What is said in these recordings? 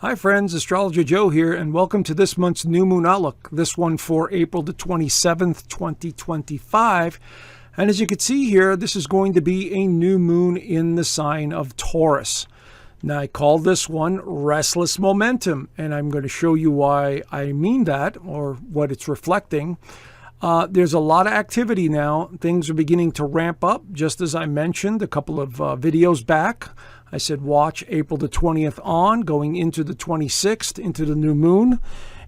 Hi friends, Astrologer Joe here, and welcome to this month's New Moon Outlook, this one for April the 27th, 2025. And as you can see here, this is going to be a new moon in the sign of Taurus. Now, I call this one Restless Momentum, and I'm going to show you why I mean that, or what it's reflecting. There's a lot of activity now. Things are beginning to ramp up, just as I mentioned a couple of videos back. I said watch April the 20th on, going into the 26th, into the new moon.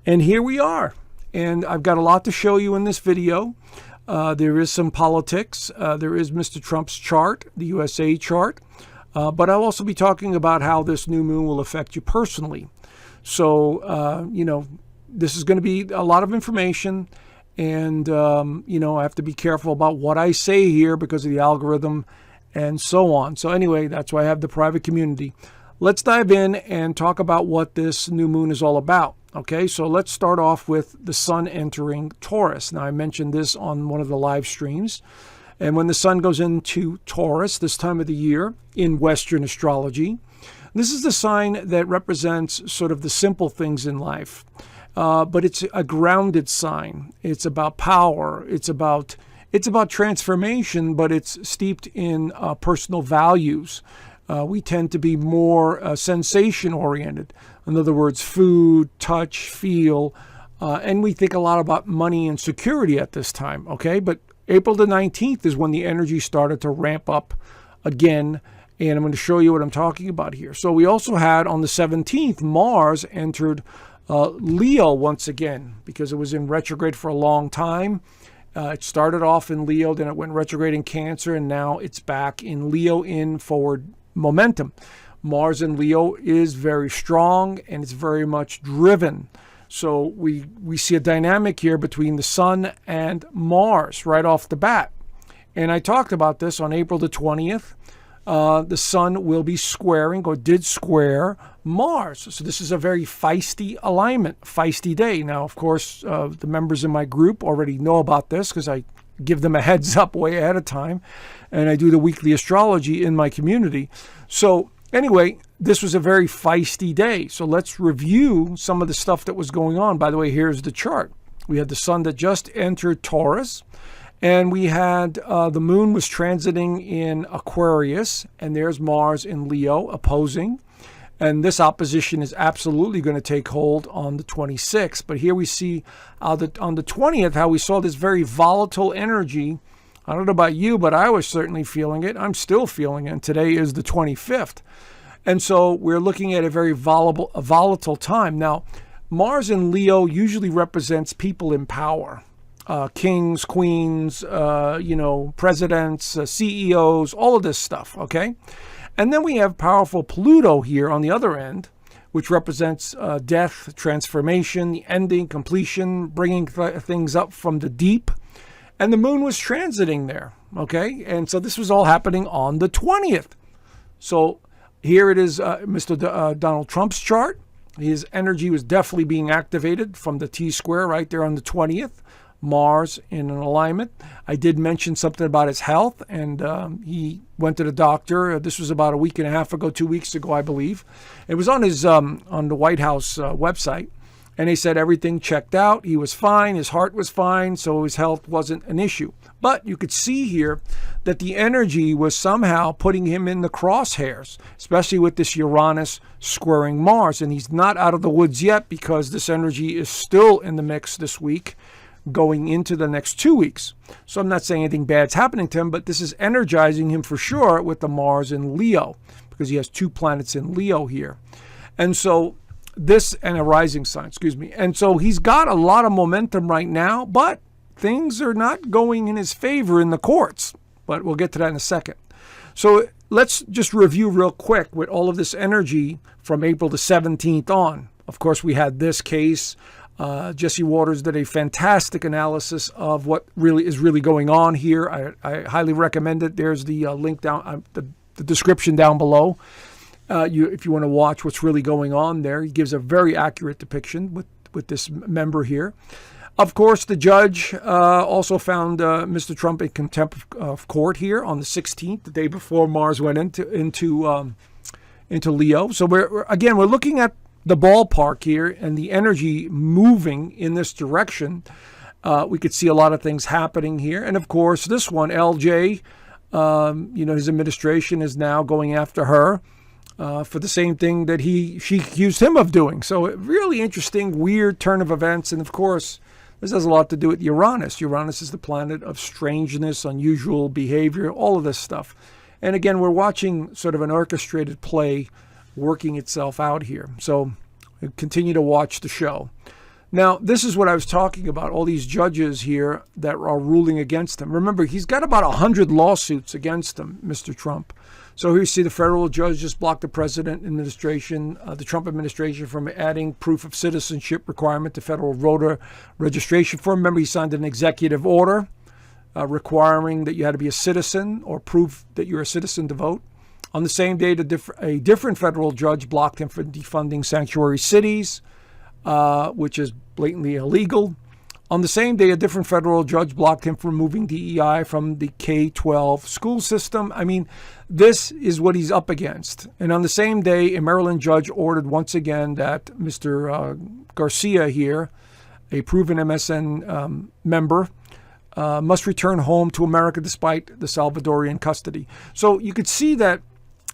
And here we are. And I've got a lot to show you in this video. There is some politics. There is Mr. Trump's chart, the USA chart. But I'll also be talking about how this new moon will affect you personally. So, this is going to be a lot of information. And, I have to be careful about what I say here because of the algorithm and so on. So anyway, that's why I have the private community. Let's dive in and talk about what this new moon is all about. Okay, so let's start off with the sun entering Taurus. Now, I mentioned this on one of the live streams. And when the sun goes into Taurus this time of the year in Western astrology, this is the sign that represents sort of the simple things in life. But it's a grounded sign. It's about power. It's about transformation, but it's steeped in personal values. We tend to be more sensation-oriented. In other words, food, touch, feel, and we think a lot about money and security at this time, okay? But April the 19th is when the energy started to ramp up again, and I'm going to show you what I'm talking about here. So we also had on the 17th, Mars entered Leo once again, because it was in retrograde for a long time. It started off in Leo, then it went retrograde in Cancer, and now it's back in Leo in forward momentum. Mars in Leo is very strong, and it's very much driven. So we see a dynamic here between the sun and Mars right off the bat. And I talked about this on April the 20th. The sun will be squaring, or did square, Mars. So this is a very feisty alignment, feisty day. Now, of course, the members in my group already know about this because I give them a heads up way ahead of time. And I do the weekly astrology in my community. So anyway, this was a very feisty day. So let's review some of the stuff that was going on. By the way, here's the chart. We had the sun that just entered Taurus. And we had the moon was transiting in Aquarius, and there's Mars in Leo opposing. And this opposition is absolutely going to take hold on the 26th. But here we see on the 20th how we saw this very volatile energy. I don't know about you, but I was certainly feeling it. I'm still feeling it. And today is the 25th. And so we're looking at a very volatile time. Now, Mars in Leo usually represents people in power. Kings, queens, presidents, CEOs, all of this stuff, okay? And then we have powerful Pluto here on the other end, which represents death, transformation, the ending, completion, bringing things up from the deep. And the moon was transiting there, okay? And so this was all happening on the 20th. So here it is, Mr. Donald Trump's chart. His energy was definitely being activated from the T-square right there on the 20th. Mars in an alignment. I did mention something about his health, and he went to the doctor. This was about a week and a half ago, 2 weeks ago, I believe. It was on his on the White House website, and they said everything checked out. He was fine. His heart was fine, so his health wasn't an issue. But you could see here that the energy was somehow putting him in the crosshairs, especially with this Uranus squaring Mars. And he's not out of the woods yet because this energy is still in the mix this week, going into the next 2 weeks. So I'm not saying anything bad's happening to him, but this is energizing him for sure with the Mars in Leo, because he has 2 planets in Leo here. And so this, and a rising sign, And so he's got a lot of momentum right now, but things are not going in his favor in the courts. But we'll get to that in a second. So let's just review real quick with all of this energy from April the 17th on. Of course, we had this case. Jesse Waters did a fantastic analysis of what is really going on here. I highly recommend it. There's the link down, the description down below. If you want to watch what's really going on there, he gives a very accurate depiction with this member here. Of course, the judge also found Mr. Trump in contempt of court here on the 16th, the day before Mars went into Leo. So we're looking at the ballpark here and the energy moving in this direction. We could see a lot of things happening here. And of course, this one, LJ, his administration is now going after her for the same thing that she accused him of doing. So really interesting, weird turn of events. And of course, this has a lot to do with Uranus. Uranus is the planet of strangeness, unusual behavior, all of this stuff. And again, we're watching sort of an orchestrated play working itself out here. So continue to watch the show. Now, this is what I was talking about, all these judges here that are ruling against him. Remember, he's got about 100 lawsuits against him, Mr. Trump. So here you see the federal judge just blocked the Trump administration from adding proof of citizenship requirement to federal voter registration form. Remember, he signed an executive order requiring that you had to be a citizen or proof that you're a citizen to vote. On the same day, a different federal judge blocked him from defunding sanctuary cities, which is blatantly illegal. On the same day, a different federal judge blocked him from removing DEI from the K-12 school system. I mean, this is what he's up against. And on the same day, a Maryland judge ordered once again that Mr. Garcia here, a proven MSN member, must return home to America despite the Salvadorian custody. So you could see that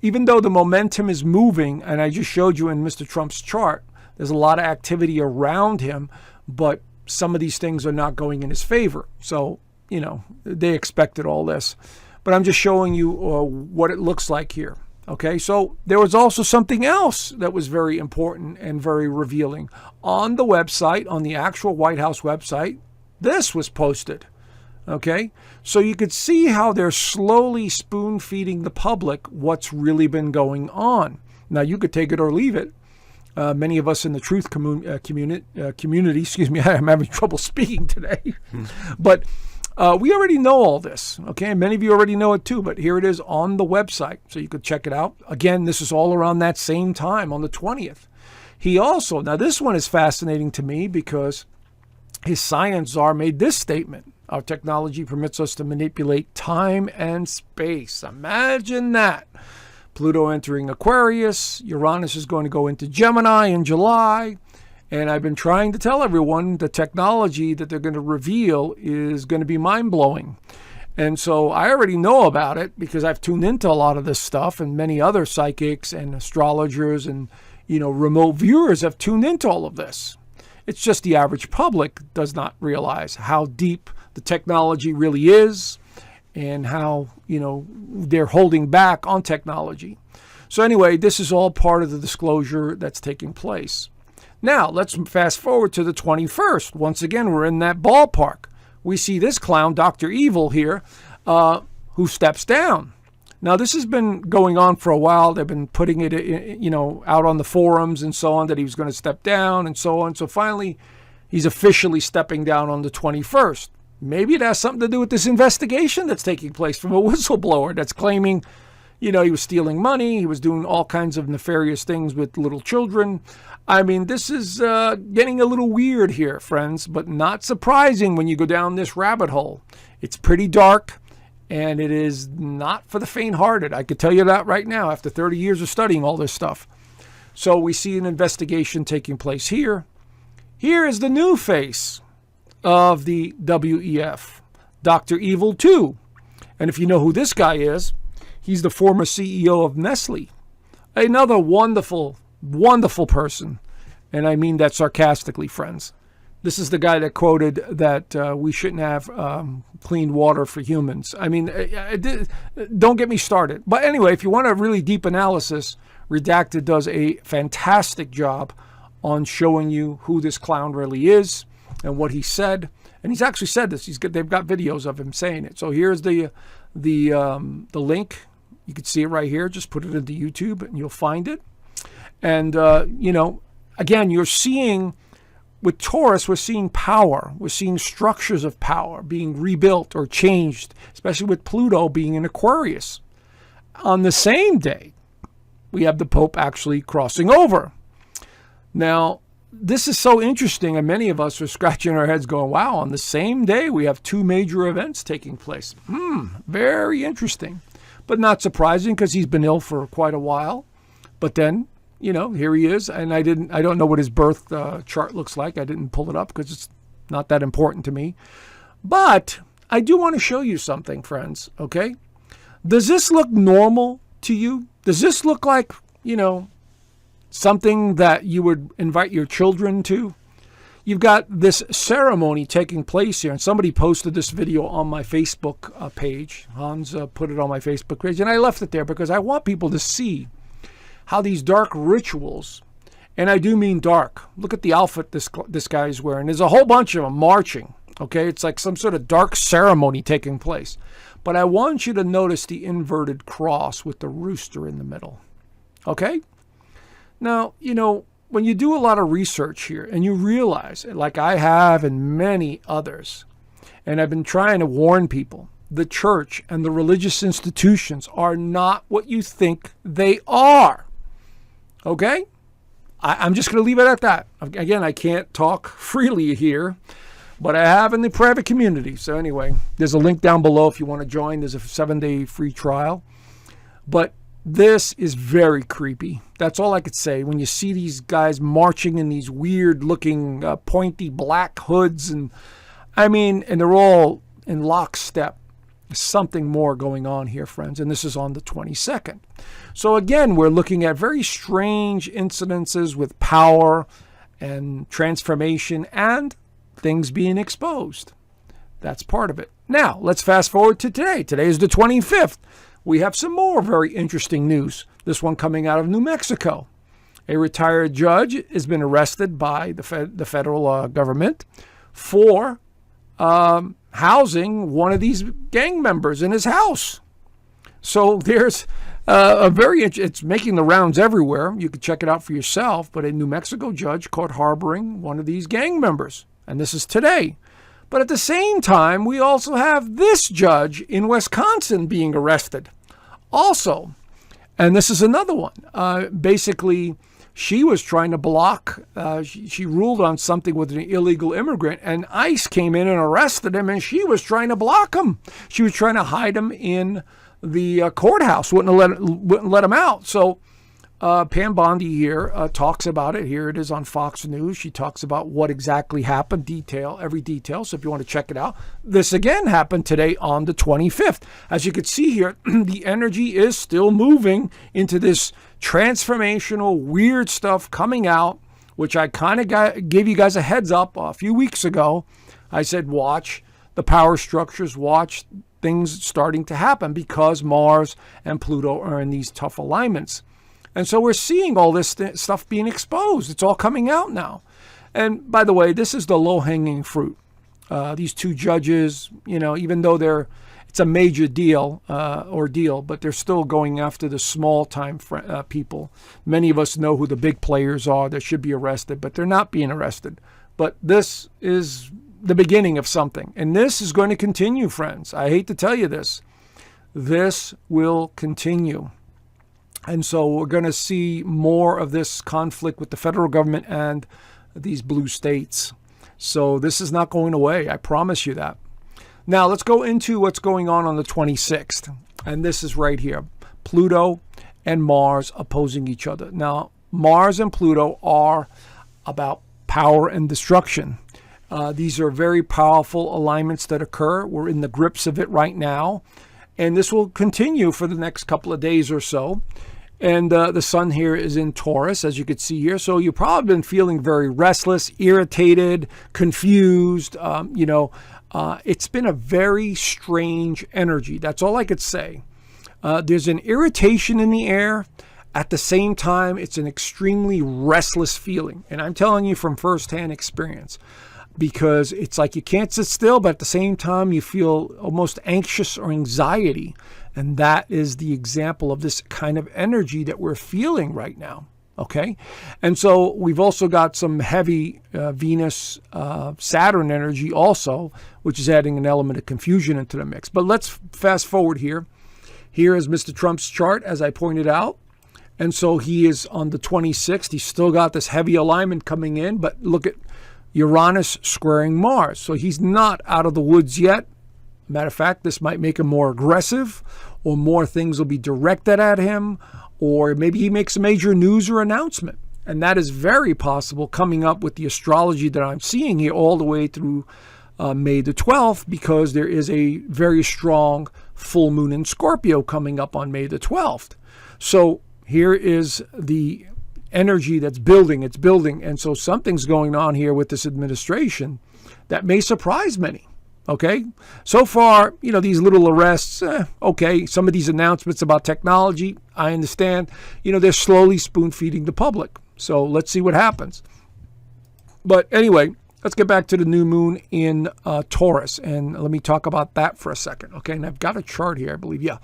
even though the momentum is moving, and I just showed you in Mr. Trump's chart, there's a lot of activity around him, but some of these things are not going in his favor. So, they expected all this. But I'm just showing you what it looks like here. Okay, so there was also something else that was very important and very revealing. On the website, on the actual White House website, this was posted. Okay, so you could see how they're slowly spoon feeding the public what's really been going on. Now, you could take it or leave it. Many of us in the truth community, I'm having trouble speaking today, but we already know all this, okay? Many of you already know it too, but here it is on the website, so you could check it out. Again, this is all around that same time on the 20th. He also, now this one is fascinating to me because his science czar made this statement: our technology permits us to manipulate time and space. Imagine that. Pluto entering Aquarius. Uranus is going to go into Gemini in July. And I've been trying to tell everyone the technology that they're going to reveal is going to be mind-blowing. And so I already know about it because I've tuned into a lot of this stuff, and many other psychics and astrologers and, remote viewers have tuned into all of this. It's just the average public does not realize how deep the technology really is, and how, they're holding back on technology. So anyway, this is all part of the disclosure that's taking place. Now, let's fast forward to the 21st. Once again, we're in that ballpark. We see this clown, Dr. Evil here, who steps down. Now, this has been going on for a while. They've been putting it, out on the forums and so on, that he was going to step down and so on. So finally, he's officially stepping down on the 21st. Maybe it has something to do with this investigation that's taking place from a whistleblower that's claiming, he was stealing money. He was doing all kinds of nefarious things with little children. I mean, this is getting a little weird here, friends, but not surprising when you go down this rabbit hole. It's pretty dark, and it is not for the faint-hearted. I could tell you that right now after 30 years of studying all this stuff. So we see an investigation taking place here. Here is the new face of the WEF, Dr. Evil 2. And if you know who this guy is, he's the former CEO of Nestle. Another wonderful, wonderful person. And I mean that sarcastically, friends. This is the guy that quoted that we shouldn't have clean water for humans. I mean, don't get me started. But anyway, if you want a really deep analysis, Redacted does a fantastic job on showing you who this clown really is and what he said. And he's actually said this. They've got videos of him saying it. So here's the link. You can see it right here. Just put it into YouTube and you'll find it. And, again, you're seeing, with Taurus, we're seeing power. We're seeing structures of power being rebuilt or changed, especially with Pluto being in Aquarius. On the same day, we have the Pope actually crossing over. Now, this is so interesting, and many of us are scratching our heads going, wow, on the same day we have two major events taking place. Very interesting, but not surprising because he's been ill for quite a while. But then, here he is. And I don't know what his birth chart looks like. I didn't pull it up because it's not that important to me. But I do want to show you something, friends, okay? Does this look normal to you? Does this look like, something that you would invite your children to? You've got this ceremony taking place here, and somebody posted this video on my Facebook page. Hans put it on my Facebook page, and I left it there because I want people to see how these dark rituals, and I do mean dark. Look at the outfit this guy's wearing. There's a whole bunch of them marching, okay? It's like some sort of dark ceremony taking place. But I want you to notice the inverted cross with the rooster in the middle, okay? Now, when you do a lot of research here and you realize, like I have and many others, and I've been trying to warn people, the church and the religious institutions are not what you think they are. Okay? I'm just going to leave it at that. Again, I can't talk freely here, but I have in the private community. So anyway, there's a link down below if you want to join. There's a 7-day free trial. But this is very creepy. That's all I could say. When you see these guys marching in these weird-looking pointy black hoods, and they're all in lockstep. There's something more going on here, friends, and this is on the 22nd. So again, we're looking at very strange incidences with power and transformation and things being exposed. That's part of it. Now, let's fast forward to today. Today is the 25th. We have some more very interesting news. This one coming out of New Mexico. A retired judge has been arrested by the federal government for housing one of these gang members in his house. So there's it's making the rounds everywhere. You can check it out for yourself. But a New Mexico judge caught harboring one of these gang members. And this is today. But at the same time, we also have this judge in Wisconsin being arrested. Also, and this is another one. Basically, she was trying to block, she ruled on something with an illegal immigrant, and ICE came in and arrested him, and she was trying to block him. She was trying to hide him in the courthouse, wouldn't let him out. So Pam Bondi here talks about it. Here it is on Fox News. She talks about what exactly happened, every detail. So if you want to check it out, this again happened today on the 25th. As you can see here, the energy is still moving into this transformational, weird stuff coming out, which I kind of gave you guys a heads up a few weeks ago. I said, watch the power structures, watch things starting to happen because Mars and Pluto are in these tough alignments. And so we're seeing all this stuff being exposed. It's all coming out now. And by the way, this is the low-hanging fruit. These two judges, even though it's a major ordeal, but they're still going after the small-time people. Many of us know who the big players are that should be arrested, but they're not being arrested. But this is the beginning of something. And this is going to continue, friends. I hate to tell you this. This will continue. And so we're going to see more of this conflict with the federal government and these blue states. So this is not going away. I promise you that. Now let's go into what's going on the 26th. And this is right here. Pluto and Mars opposing each other. Now, Mars and Pluto are about power and destruction. These are very powerful alignments that occur. We're in the grips of it right now. And this will continue for the next couple of days or so. And the sun here is in Taurus, as you can see here. So you've probably been feeling very restless, irritated, confused. It's been a very strange energy. That's all I could say. There's an irritation in the air. At the same time, it's an extremely restless feeling. And I'm telling you from firsthand experience, because it's like you can't sit still, but at the same time, you feel almost anxious or anxiety. And that is the example of this kind of energy that we're feeling right now. Okay. And so we've also got some heavy Venus, Saturn energy also, which is adding an element of confusion into the mix. But let's fast forward here. Here is Mr. Trump's chart, as I pointed out. And so he is on the 26th. He's still got this heavy alignment coming in, but look at Uranus squaring Mars. So he's not out of the woods yet. Matter of fact, this might make him more aggressive, or more things will be directed at him, or maybe he makes a major news or announcement. And that is very possible coming up with the astrology that I'm seeing here all the way through May the 12th, because there is a very strong full moon in Scorpio coming up on May the 12th. So here is the energy that's building, it's building. And so something's going on here with this administration that may surprise many. Okay. So far, these little arrests, okay. Some of these announcements about technology, I understand, they're slowly spoon feeding the public. So let's see what happens. But anyway, let's get back to the new moon in Taurus. And let me talk about that for a second. Okay. And I've got a chart here, I believe. Yeah.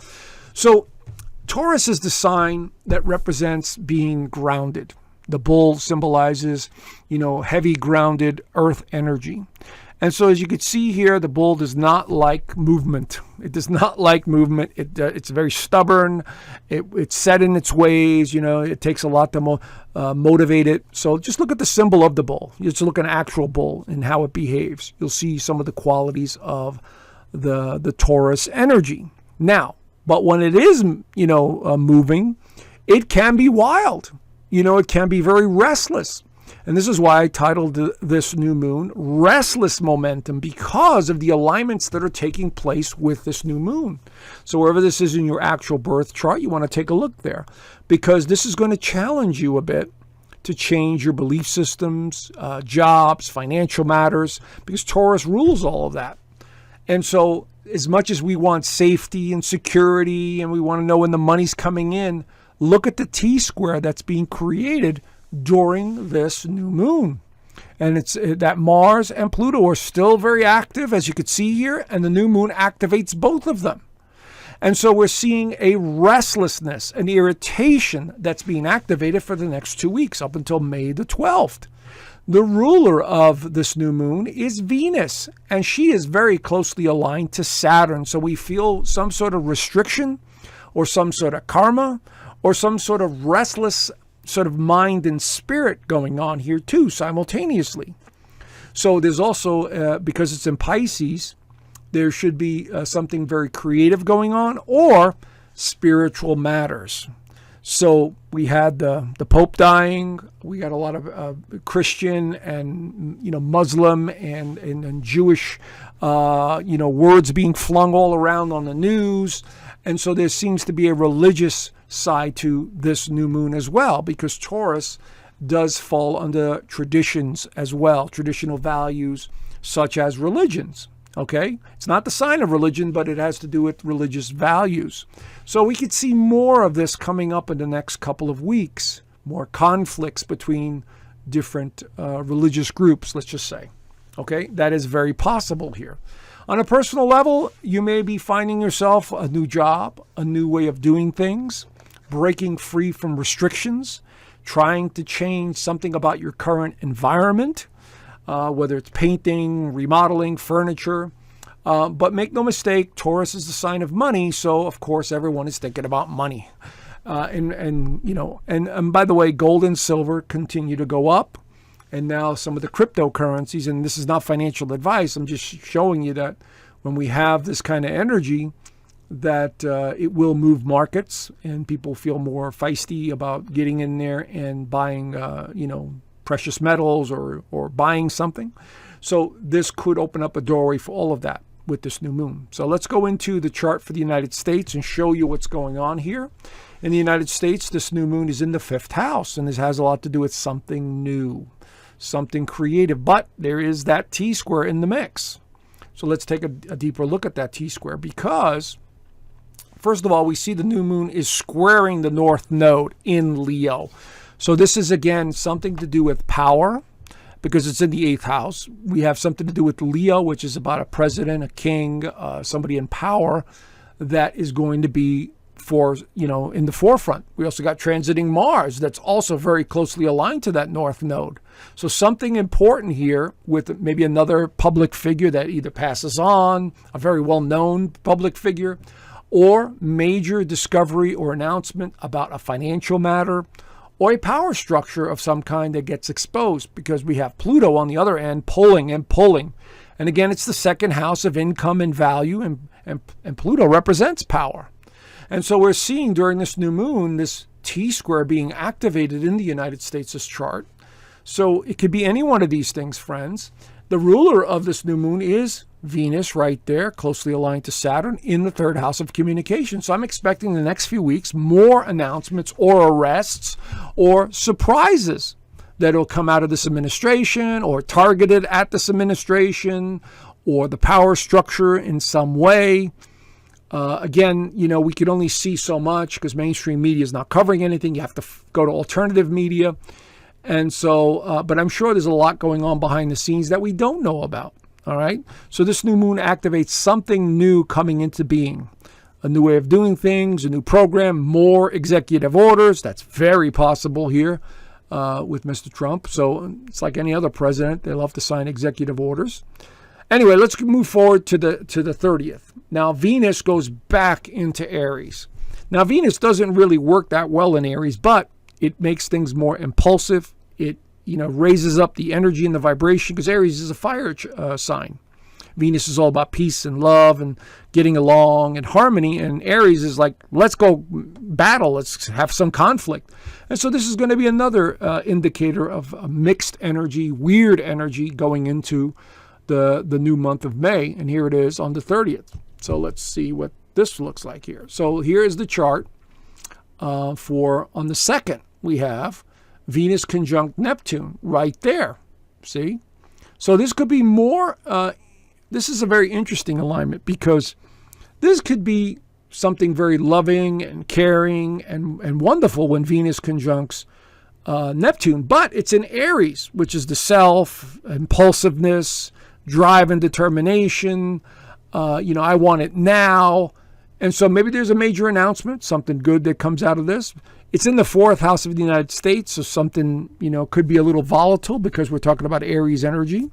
So Taurus is the sign that represents being grounded. The bull symbolizes, heavy grounded earth energy. And so as you can see here, the bull does not like movement. It does not like movement. It's very stubborn. It's set in its ways. It takes a lot to motivate it. So just look at the symbol of the bull. Just look at an actual bull and how it behaves. You'll see some of the qualities of the Taurus energy. Now, but when it is, moving, it can be wild. It can be very restless. And this is why I titled this new moon Restless Momentum, because of the alignments that are taking place with this new moon. So wherever this is in your actual birth chart, you want to take a look there, because this is going to challenge you a bit to change your belief systems, jobs, financial matters, because Taurus rules all of that. And so as much as we want safety and security and we want to know when the money's coming in, look at the T-square that's being created during this new moon. And it's that Mars and Pluto are still very active, as you can see here, and the new moon activates both of them. And so we're seeing a restlessness, an irritation that's being activated for the next 2 weeks up until May the 12th. The ruler of this new moon is Venus, and she is very closely aligned to Saturn. So we feel some sort of restriction or some sort of karma or some sort of restless sort of mind and spirit going on here too simultaneously. So there's also, because it's in Pisces, there should be something very creative going on or spiritual matters. So we had the Pope dying. We got a lot of Christian and Muslim and Jewish words being flung all around on the news. And so there seems to be a religious side to this new moon as well, because Taurus does fall under traditions as well, traditional values such as religions. Okay, it's not the sign of religion, but it has to do with religious values. So we could see more of this coming up in the next couple of weeks, more conflicts between different religious groups, let's just say. Okay, that is very possible here. On a personal level, you may be finding yourself a new job, a new way of doing things, breaking free from restrictions, trying to change something about your current environment, whether it's painting, remodeling, furniture. But make no mistake, Taurus is the sign of money, so of course everyone is thinking about money. And by the way, gold and silver continue to go up. And now some of the cryptocurrencies, and this is not financial advice, I'm just showing you that when we have this kind of energy, that it will move markets and people feel more feisty about getting in there and buying, precious metals or buying something. So this could open up a doorway for all of that with this new moon. So let's go into the chart for the United States and show you what's going on here. In the United States, this new moon is in the 5th house, and this has a lot to do with something new, something creative. But there is that T-square in the mix. So let's take a deeper look at that T-square, because first of all, we see the new moon is squaring the North Node in Leo. So this is, again, something to do with power, because it's in the 8th house. We have something to do with Leo, which is about a president, a king, somebody in power that is going to be in the forefront. We also got transiting Mars that's also very closely aligned to that North Node. So something important here with maybe another public figure that either passes on, a very well-known public figure, or major discovery or announcement about a financial matter or a power structure of some kind that gets exposed, because we have Pluto on the other end pulling and pulling. And again, it's the 2nd house of income and value, and Pluto represents power. And so we're seeing during this new moon, this T-square being activated in the United States' chart. So it could be any one of these things, friends. The ruler of this new moon is Venus right there, closely aligned to Saturn in the third house of communication. So I'm expecting the next few weeks more announcements or arrests or surprises that will come out of this administration or targeted at this administration or the power structure in some way. Again, we could only see so much because mainstream media is not covering anything. You have to go to alternative media. And so, but I'm sure there's a lot going on behind the scenes that we don't know about. All right. So this new moon activates something new coming into being. A new way of doing things, a new program, more executive orders. That's very possible here with Mr. Trump. So it's like any other president. They love to sign executive orders. Anyway, let's move forward to the 30th. Now, Venus goes back into Aries. Now, Venus doesn't really work that well in Aries, but it makes things more impulsive. It raises up the energy and the vibration because Aries is a fire sign. Venus is all about peace and love and getting along and harmony. And Aries is like, let's go battle. Let's have some conflict. And so this is going to be another indicator of a mixed energy, weird energy going into the new month of May. And here it is on the 30th. So let's see what this looks like here. So here is the chart for on the 2nd. We have Venus conjunct Neptune right there. See? So this could be more, this is a very interesting alignment because this could be something very loving and caring and wonderful when Venus conjuncts Neptune. But it's in Aries, which is the self, impulsiveness, drive and determination. I want it now. And so maybe there's a major announcement, something good that comes out of this. It's in the 4th house of the United States, so something, could be a little volatile because we're talking about Aries energy.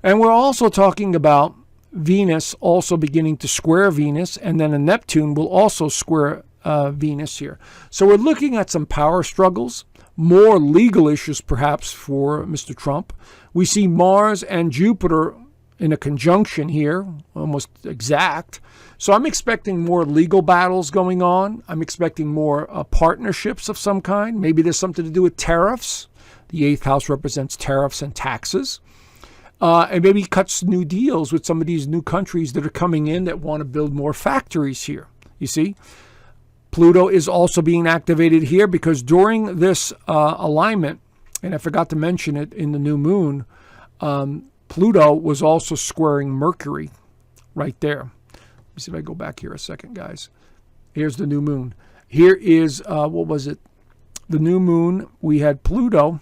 And we're also talking about Venus also beginning to square Venus, and then a Neptune will also square Venus here. So we're looking at some power struggles, more legal issues perhaps for Mr. Trump. We see Mars and Jupiter in a conjunction here, almost exact. So I'm expecting more legal battles going on. I'm expecting more partnerships of some kind. Maybe there's something to do with tariffs. The 8th house represents tariffs and taxes. And maybe cuts new deals with some of these new countries that are coming in that want to build more factories here. You see, Pluto is also being activated here because during this alignment, and I forgot to mention it in the new moon, Pluto was also squaring Mercury right there. Let me see if I go back here a second, guys. Here's the new moon. Here is, the new moon. We had Pluto.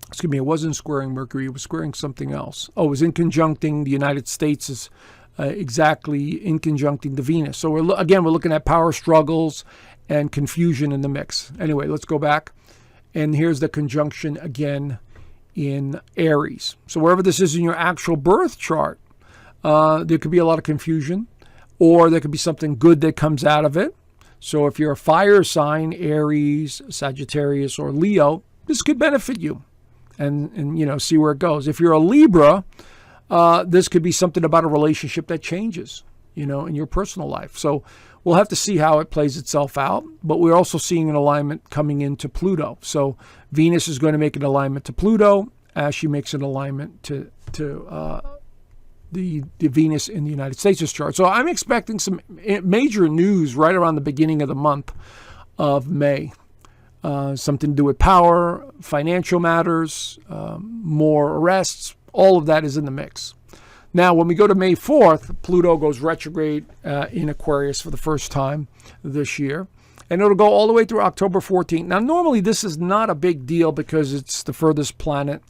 Excuse me, it wasn't squaring Mercury. It was squaring something else. Oh, it was in conjuncting the United States is exactly in conjuncting the Venus. So we're looking at power struggles and confusion in the mix. Anyway, let's go back. And here's the conjunction again in Aries. So wherever this is in your actual birth chart, there could be a lot of confusion, or there could be something good that comes out of it. So if you're a fire sign, Aries, Sagittarius, or Leo, this could benefit you. And see where it goes. If you're a Libra, this could be something about a relationship that changes, in your personal life. So we'll have to see how it plays itself out. But we're also seeing an alignment coming into Pluto. So Venus is going to make an alignment to Pluto as she makes an alignment to the Venus in the United States' chart. So I'm expecting some major news right around the beginning of the month of May. Something to do with power, financial matters, more arrests. All of that is in the mix. Now, when we go to May 4th, Pluto goes retrograde in Aquarius for the first time this year. And it'll go all the way through October 14th. Now, normally this is not a big deal because it's the furthest planet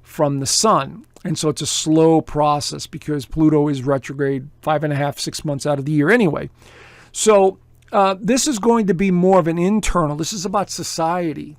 from the sun. And so it's a slow process because Pluto is retrograde 5.5, 6 months out of the year anyway. So this is going to be more of an internal. This is about society,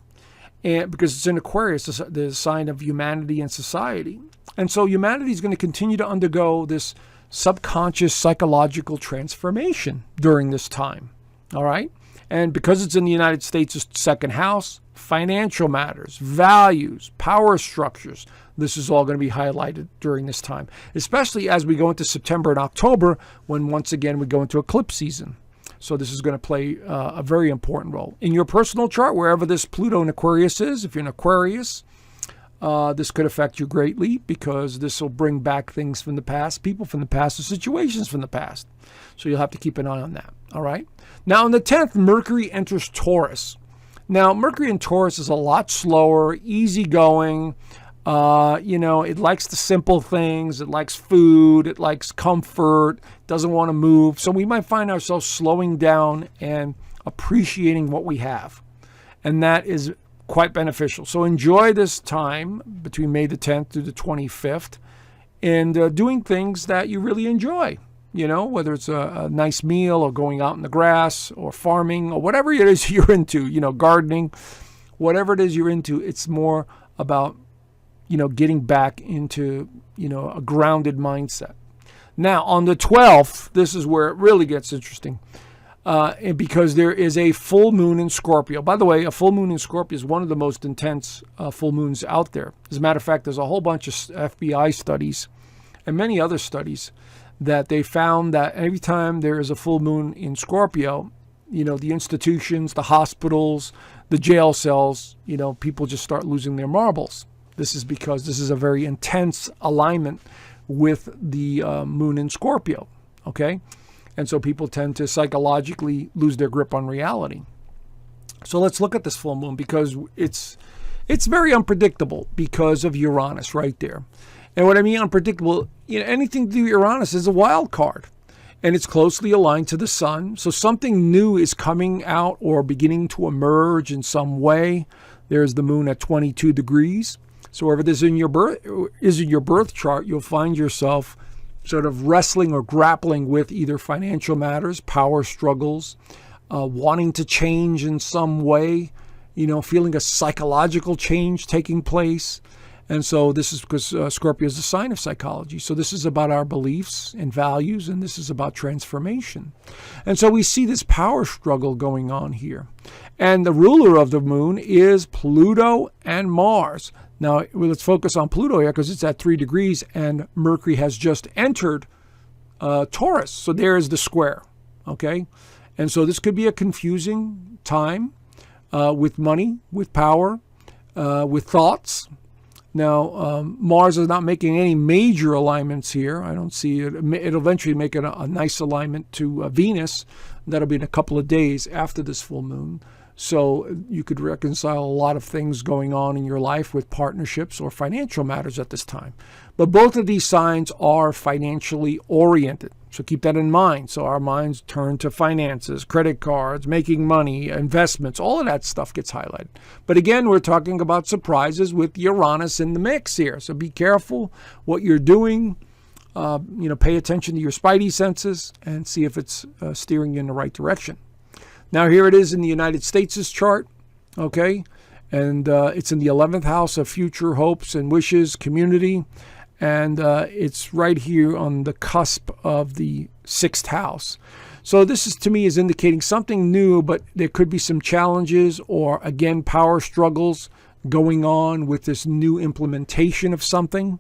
and because it's in Aquarius, the sign of humanity and society. And so humanity is going to continue to undergo this subconscious psychological transformation during this time. All right. And because it's in the United States' second house, financial matters, values, power structures, this is all going to be highlighted during this time, especially as we go into September and October, when once again we go into eclipse season. So this is going to play a very important role. In your personal chart, wherever this Pluto in Aquarius is, if you're an Aquarius, this could affect you greatly because this will bring back things from the past, people from the past, or situations from the past. So you'll have to keep an eye on that. All right. Now on the 10th, Mercury enters Taurus. Now Mercury in Taurus is a lot slower, easygoing. It likes the simple things. It likes food. It likes comfort. Doesn't want to move. So we might find ourselves slowing down and appreciating what we have. And that is quite beneficial. So enjoy this time between May the 10th through the 25th and doing things that you really enjoy. Whether it's a nice meal or going out in the grass or farming or whatever it is you're into, gardening, whatever it is you're into, it's more about getting back into, a grounded mindset. Now, on the 12th, this is where it really gets interesting because there is a full moon in Scorpio. By the way, a full moon in Scorpio is one of the most intense full moons out there. As a matter of fact, there's a whole bunch of FBI studies and many other studies that they found that every time there is a full moon in Scorpio, the institutions, the hospitals, the jail cells, people just start losing their marbles. This is because this is a very intense alignment with the moon in Scorpio, okay? And so people tend to psychologically lose their grip on reality. So let's look at this full moon because it's very unpredictable because of Uranus right there. And what I mean unpredictable, anything to do with Uranus is a wild card. And it's closely aligned to the sun. So something new is coming out or beginning to emerge in some way. There's the moon at 22 degrees. So wherever this is in your birth chart, you'll find yourself sort of wrestling or grappling with either financial matters, power struggles, wanting to change in some way, feeling a psychological change taking place. And so this is because Scorpio is a sign of psychology. So this is about our beliefs and values, and this is about transformation. And so we see this power struggle going on here. And the ruler of the moon is Pluto and Mars. Now, let's focus on Pluto here because it's at 3 degrees and Mercury has just entered Taurus. So there is the square, okay? And so this could be a confusing time with money, with power, with thoughts. Now, Mars is not making any major alignments here. I don't see it. It'll eventually make it a nice alignment to Venus. That'll be in a couple of days after this full moon. So you could reconcile a lot of things going on in your life with partnerships or financial matters at this time. But both of these signs are financially oriented. So keep that in mind. So our minds turn to finances, credit cards, making money, investments, all of that stuff gets highlighted. But again, we're talking about surprises with Uranus in the mix here. So be careful what you're doing. Pay attention to your spidey senses and see if it's steering you in the right direction. Now here it is in the United States' chart, okay? And it's in the 11th house of future hopes and wishes, community. And it's right here on the cusp of the 6th house. So this is, to me, is indicating something new, but there could be some challenges or, again, power struggles going on with this new implementation of something.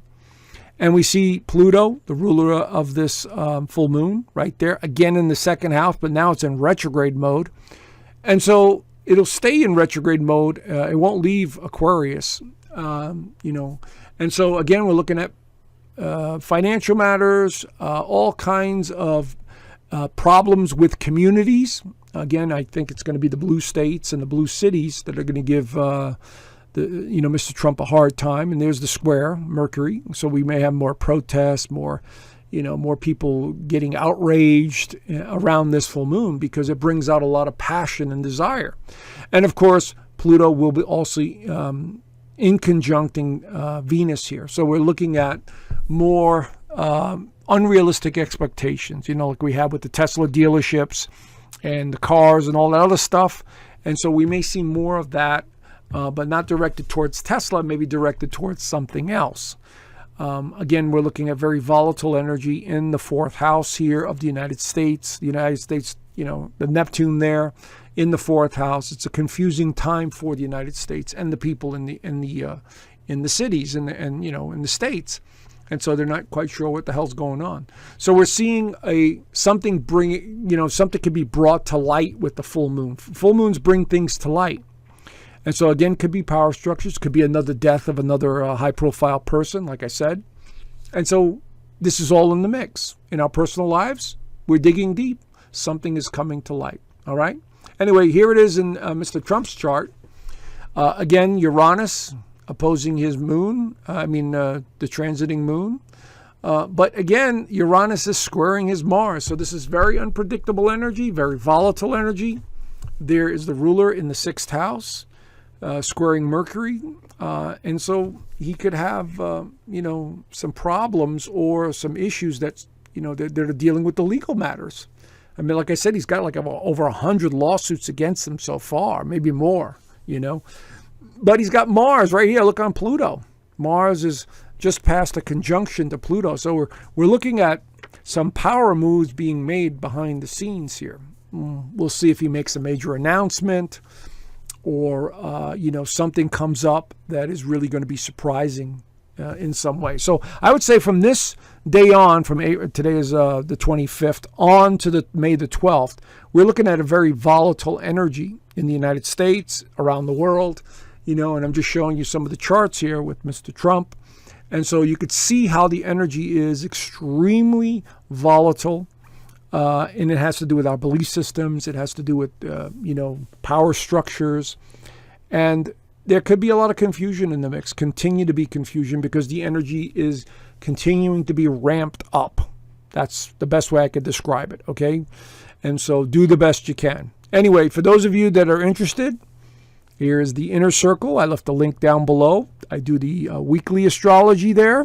And we see Pluto, the ruler of this full moon, right there, again in the 2nd house, but now it's in retrograde mode. And so it'll stay in retrograde mode. It won't leave Aquarius, And so, again, we're looking at financial matters, all kinds of problems with communities. Again, I think it's going to be the blue states and the blue cities that are going to give Mr. Trump a hard time. And there's the square, Mercury. So we may have more protests, more people getting outraged around this full moon because it brings out a lot of passion and desire. And of course, Pluto will be also in conjuncting Venus here. So we're looking at more unrealistic expectations, like we have with the Tesla dealerships and the cars and all that other stuff. And so we may see more of that, but not directed towards Tesla, maybe directed towards something else. Again, we're looking at very volatile energy in the 4th house here of the United States. The United States, the Neptune there in the 4th house. It's a confusing time for the United States and the people in the cities and in the states. And so they're not quite sure what the hell's going on. So we're seeing something can be brought to light with the full moon. Full moons bring things to light. And so again, could be power structures, could be another death of another high profile person, like I said. And so this is all in the mix. In our personal lives, we're digging deep. Something is coming to light. All right. Anyway, here it is in Mr. Trump's chart. Again, Uranus opposing his moon, the transiting moon. But again, Uranus is squaring his Mars. So this is very unpredictable energy, very volatile energy. There is the ruler in the 6th house, squaring Mercury. And so he could have, some problems or some issues that are dealing with the legal matters. I mean, like I said, he's got like over 100 lawsuits against him so far, maybe more, But he's got Mars right here. Look on Pluto. Mars is just past a conjunction to Pluto. So we're looking at some power moves being made behind the scenes here. We'll see if he makes a major announcement or, something comes up that is really going to be surprising in some way. So I would say from this day on, today is the 25th, on to May the 12th, we're looking at a very volatile energy in the United States, around the world. And I'm just showing you some of the charts here with Mr. Trump. And so you could see how the energy is extremely volatile. And it has to do with our belief systems. It has to do with, power structures. And there could be a lot of confusion in the mix, continue to be confusion because the energy is continuing to be ramped up. That's the best way I could describe it, okay? And so do the best you can. Anyway, for those of you that are interested, here is the inner circle. I left the link down below. I do the weekly astrology there.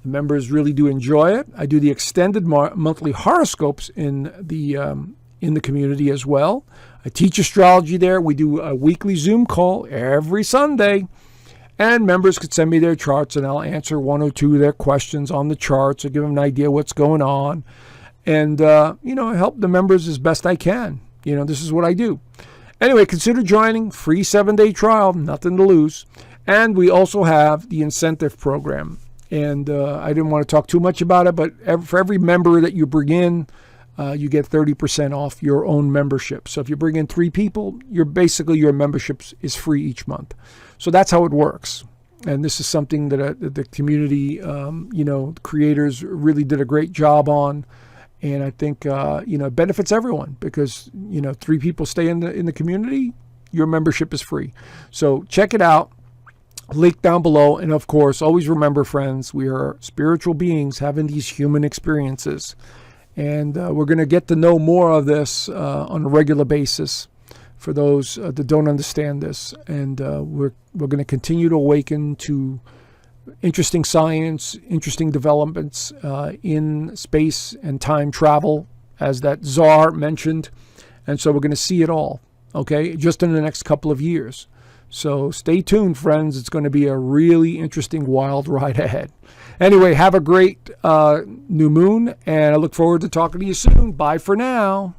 The members really do enjoy it. I do the extended monthly horoscopes in the community as well. I teach astrology there. We do a weekly Zoom call every Sunday. And members could send me their charts and I'll answer one or two of their questions on the charts or give them an idea what's going on. And, help the members as best I can. This is what I do. Anyway, consider joining. Free 7-day trial, nothing to lose. And we also have the incentive program. And I didn't want to talk too much about it, but for every member that you bring in, you get 30% off your own membership. So if you bring in 3 people, your membership is free each month. So that's how it works. And this is something that the community, creators really did a great job on. And I think, it benefits everyone because, 3 people stay in the community, your membership is free. So check it out. Link down below. And of course, always remember, friends, we are spiritual beings having these human experiences. And we're going to get to know more of this on a regular basis for those that don't understand this. And we're going to continue to awaken to interesting science, interesting developments in space and time travel, as that czar mentioned. And so we're going to see it all, okay, just in the next couple of years. So stay tuned, friends. It's going to be a really interesting, wild ride ahead. Anyway, have a great new moon, and I look forward to talking to you soon. Bye for now.